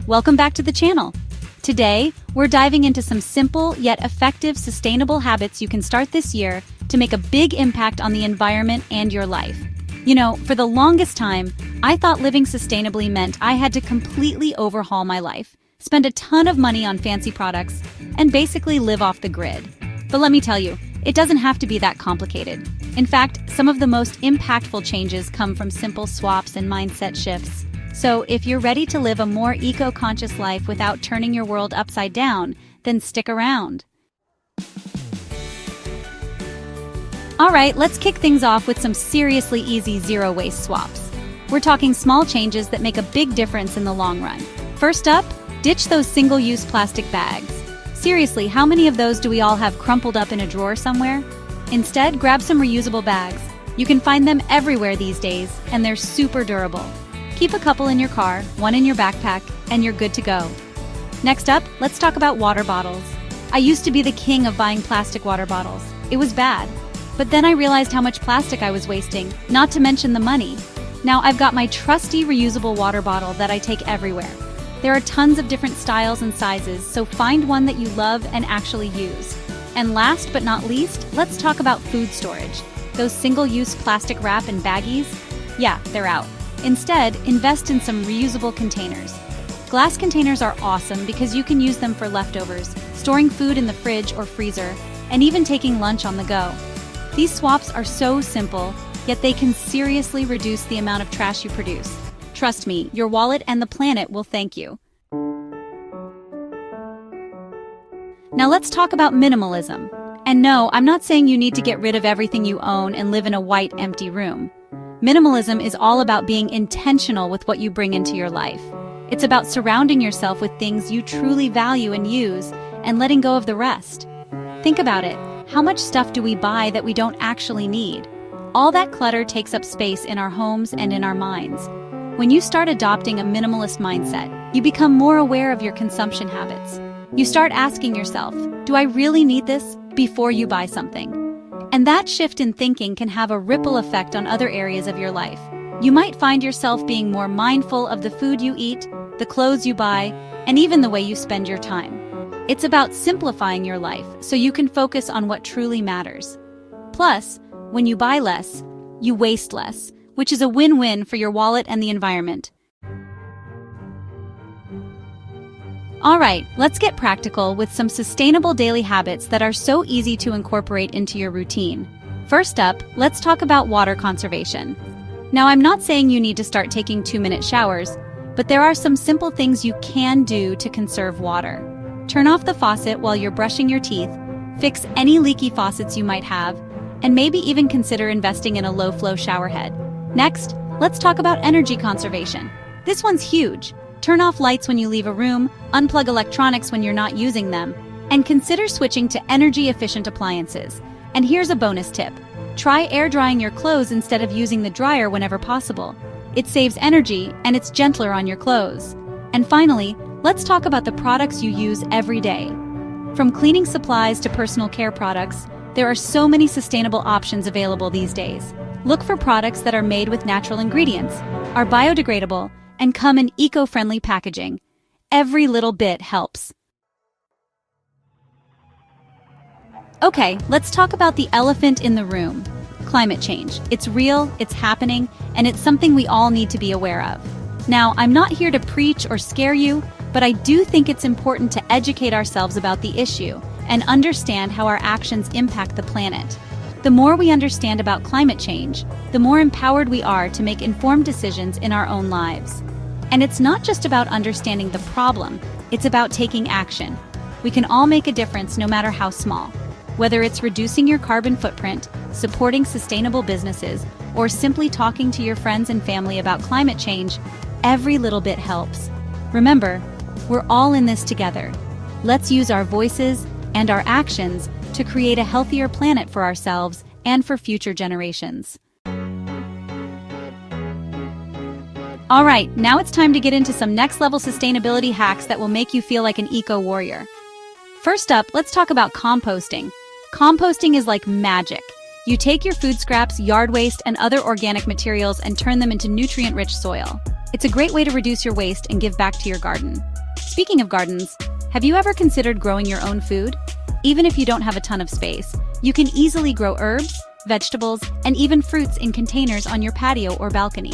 welcome back to the channel. Today, we're diving into some simple yet effective sustainable habits you can start this year to make a big impact on the environment and your life. You know, for the longest time, I thought living sustainably meant I had to completely overhaul my life, spend a ton of money on fancy products, and basically live off the grid. But let me tell you, it doesn't have to be that complicated. In fact, some of the most impactful changes come from simple swaps and mindset shifts. So if you're ready to live a more eco-conscious life without turning your world upside down, then stick around. Alright, let's kick things off with some seriously easy zero-waste swaps. We're talking small changes that make a big difference in the long run. First up, ditch those single-use plastic bags. Seriously, how many of those do we all have crumpled up in a drawer somewhere? Instead, grab some reusable bags. You can find them everywhere these days, and they're super durable. Keep a couple in your car, one in your backpack, and you're good to go. Next up, let's talk about water bottles. I used to be the king of buying plastic water bottles. It was bad. But then I realized how much plastic I was wasting, not to mention the money. Now I've got my trusty reusable water bottle that I take everywhere. There are tons of different styles and sizes, so find one that you love and actually use. And last but not least, let's talk about food storage. Those single-use plastic wrap and baggies? Yeah, they're out. Instead, invest in some reusable containers. Glass containers are awesome because you can use them for leftovers, storing food in the fridge or freezer, and even taking lunch on the go. These swaps are so simple, yet they can seriously reduce the amount of trash you produce. Trust me, your wallet and the planet will thank you. Now let's talk about minimalism. And no, I'm not saying you need to get rid of everything you own and live in a white, empty room. Minimalism is all about being intentional with what you bring into your life. It's about surrounding yourself with things you truly value and use, and letting go of the rest. Think about it. How much stuff do we buy that we don't actually need? All that clutter takes up space in our homes and in our minds. When you start adopting a minimalist mindset, you become more aware of your consumption habits. You start asking yourself, do I really need this, before you buy something? And that shift in thinking can have a ripple effect on other areas of your life. You might find yourself being more mindful of the food you eat, the clothes you buy, and even the way you spend your time. It's about simplifying your life so you can focus on what truly matters. Plus, when you buy less, you waste less, which is a win-win for your wallet and the environment. Alright, let's get practical with some sustainable daily habits that are so easy to incorporate into your routine. First up, let's talk about water conservation. Now, I'm not saying you need to start taking 2-minute showers, but there are some simple things you can do to conserve water. Turn off the faucet while you're brushing your teeth, fix any leaky faucets you might have, and maybe even consider investing in a low-flow shower head. Next, let's talk about energy conservation. This one's huge. Turn off lights when you leave a room, unplug electronics when you're not using them, and consider switching to energy-efficient appliances. And here's a bonus tip. Try air drying your clothes instead of using the dryer whenever possible. It saves energy, and it's gentler on your clothes. And finally, let's talk about the products you use every day. From cleaning supplies to personal care products, there are so many sustainable options available these days. Look for products that are made with natural ingredients, are biodegradable, and come in eco-friendly packaging. Every little bit helps. Okay, let's talk about the elephant in the room. Climate change. It's real, it's happening, and it's something we all need to be aware of. Now, I'm not here to preach or scare you, but I do think it's important to educate ourselves about the issue and understand how our actions impact the planet. The more we understand about climate change, the more empowered we are to make informed decisions in our own lives. And it's not just about understanding the problem, it's about taking action. We can all make a difference no matter how small. Whether it's reducing your carbon footprint, supporting sustainable businesses, or simply talking to your friends and family about climate change, every little bit helps. Remember, we're all in this together. Let's use our voices and our actions to create a healthier planet for ourselves and for future generations. Alright, now it's time to get into some next-level sustainability hacks that will make you feel like an eco-warrior. First up, let's talk about composting. Composting is like magic. You take your food scraps, yard waste, and other organic materials and turn them into nutrient-rich soil. It's a great way to reduce your waste and give back to your garden. Speaking of gardens, have you ever considered growing your own food? Even if you don't have a ton of space, you can easily grow herbs, vegetables, and even fruits in containers on your patio or balcony.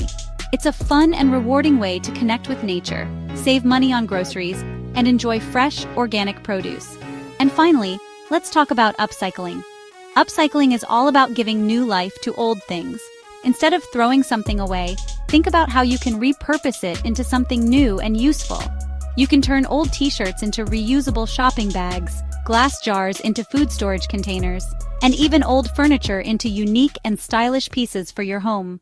It's a fun and rewarding way to connect with nature, save money on groceries, and enjoy fresh, organic produce. And finally, let's talk about upcycling. Upcycling is all about giving new life to old things. Instead of throwing something away, think about how you can repurpose it into something new and useful. You can turn old t-shirts into reusable shopping bags, glass jars into food storage containers, and even old furniture into unique and stylish pieces for your home.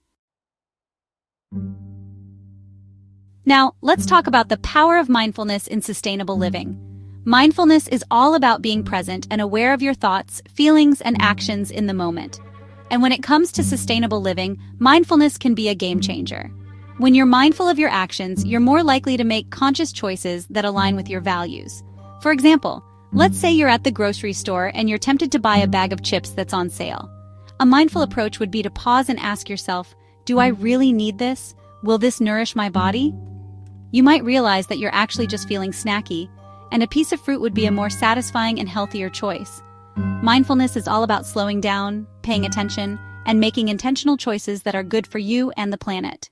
Now, let's talk about the power of mindfulness in sustainable living. Mindfulness is all about being present and aware of your thoughts, feelings, and actions in the moment. And when it comes to sustainable living, mindfulness can be a game changer. When you're mindful of your actions, you're more likely to make conscious choices that align with your values. For example, let's say you're at the grocery store and you're tempted to buy a bag of chips that's on sale. A mindful approach would be to pause and ask yourself, do I really need this? Will this nourish my body? You might realize that you're actually just feeling snacky, and a piece of fruit would be a more satisfying and healthier choice. Mindfulness is all about slowing down, paying attention, and making intentional choices that are good for you and the planet.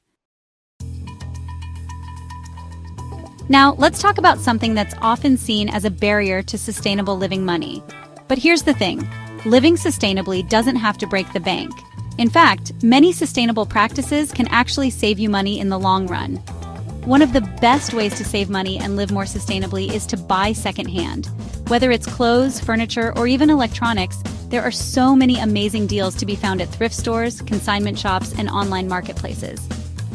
Now, let's talk about something that's often seen as a barrier to sustainable living: money. But here's the thing, living sustainably doesn't have to break the bank. In fact, many sustainable practices can actually save you money in the long run. One of the best ways to save money and live more sustainably is to buy secondhand. Whether it's clothes, furniture, or even electronics, there are so many amazing deals to be found at thrift stores, consignment shops, and online marketplaces.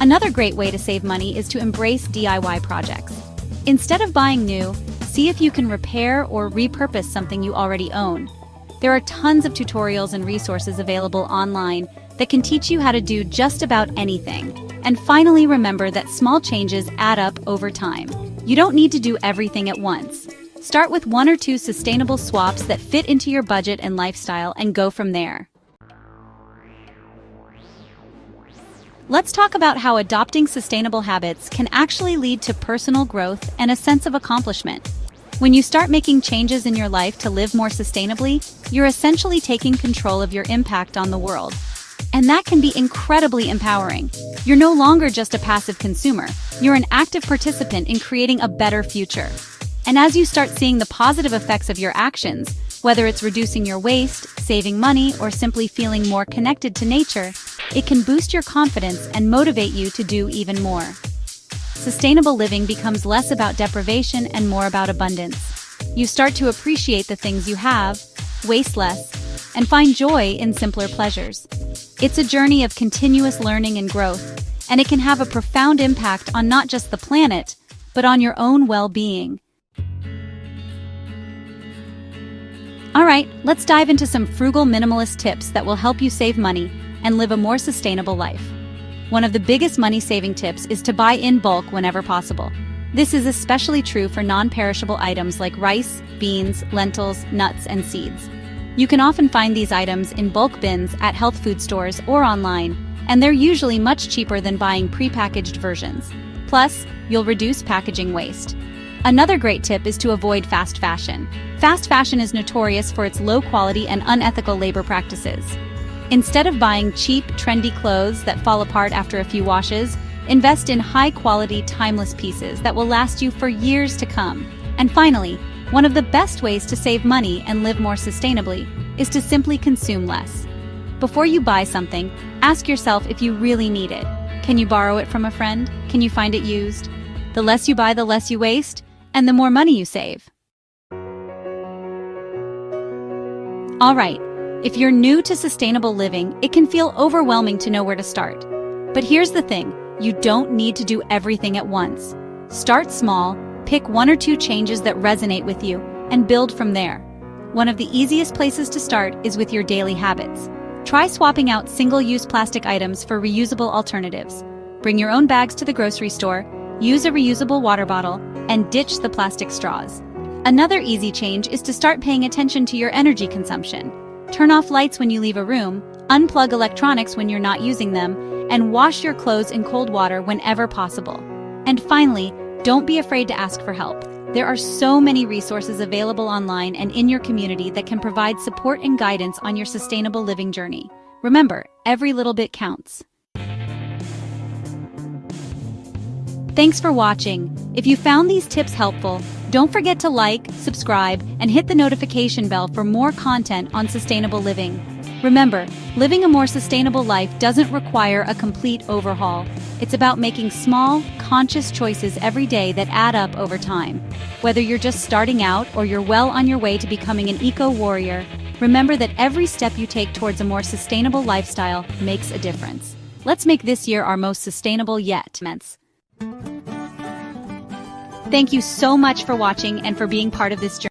Another great way to save money is to embrace DIY projects. Instead of buying new, see if you can repair or repurpose something you already own. There are tons of tutorials and resources available online that can teach you how to do just about anything. And finally, remember that small changes add up over time. You don't need to do everything at once. Start with 1 or 2 sustainable swaps that fit into your budget and lifestyle and go from there. Let's talk about how adopting sustainable habits can actually lead to personal growth and a sense of accomplishment. When you start making changes in your life to live more sustainably, you're essentially taking control of your impact on the world. And that can be incredibly empowering. You're no longer just a passive consumer, you're an active participant in creating a better future. And as you start seeing the positive effects of your actions, whether it's reducing your waste, saving money, or simply feeling more connected to nature, it can boost your confidence and motivate you to do even more. Sustainable living becomes less about deprivation and more about abundance. You start to appreciate the things you have, waste less, and find joy in simpler pleasures. It's a journey of continuous learning and growth, and it can have a profound impact on not just the planet, but on your own well-being. All right, let's dive into some frugal minimalist tips that will help you save money and live a more sustainable life. One of the biggest money-saving tips is to buy in bulk whenever possible. This is especially true for non-perishable items like rice, beans, lentils, nuts, and seeds. You can often find these items in bulk bins at health food stores or online, and they're usually much cheaper than buying prepackaged versions. Plus, you'll reduce packaging waste. Another great tip is to avoid fast fashion. Fast fashion is notorious for its low quality and unethical labor practices. Instead of buying cheap, trendy clothes that fall apart after a few washes, invest in high-quality, timeless pieces that will last you for years to come. And finally, one of the best ways to save money and live more sustainably is to simply consume less. Before you buy something, ask yourself if you really need it. Can you borrow it from a friend? Can you find it used? The less you buy, the less you waste, and the more money you save. All right. If you're new to sustainable living, it can feel overwhelming to know where to start. But here's the thing, you don't need to do everything at once. Start small, pick 1 or 2 changes that resonate with you, and build from there. One of the easiest places to start is with your daily habits. Try swapping out single-use plastic items for reusable alternatives. Bring your own bags to the grocery store, use a reusable water bottle, and ditch the plastic straws. Another easy change is to start paying attention to your energy consumption. Turn off lights when you leave a room, unplug electronics when you're not using them, and wash your clothes in cold water whenever possible. And finally, don't be afraid to ask for help. There are so many resources available online and in your community that can provide support and guidance on your sustainable living journey. Remember, every little bit counts. Thanks for watching. If you found these tips helpful, don't forget to like, subscribe, and hit the notification bell for more content on sustainable living. Remember, living a more sustainable life doesn't require a complete overhaul. It's about making small, conscious choices every day that add up over time. Whether you're just starting out or you're well on your way to becoming an eco-warrior, remember that every step you take towards a more sustainable lifestyle makes a difference. Let's make this year our most sustainable yet. Thank you so much for watching and for being part of this journey.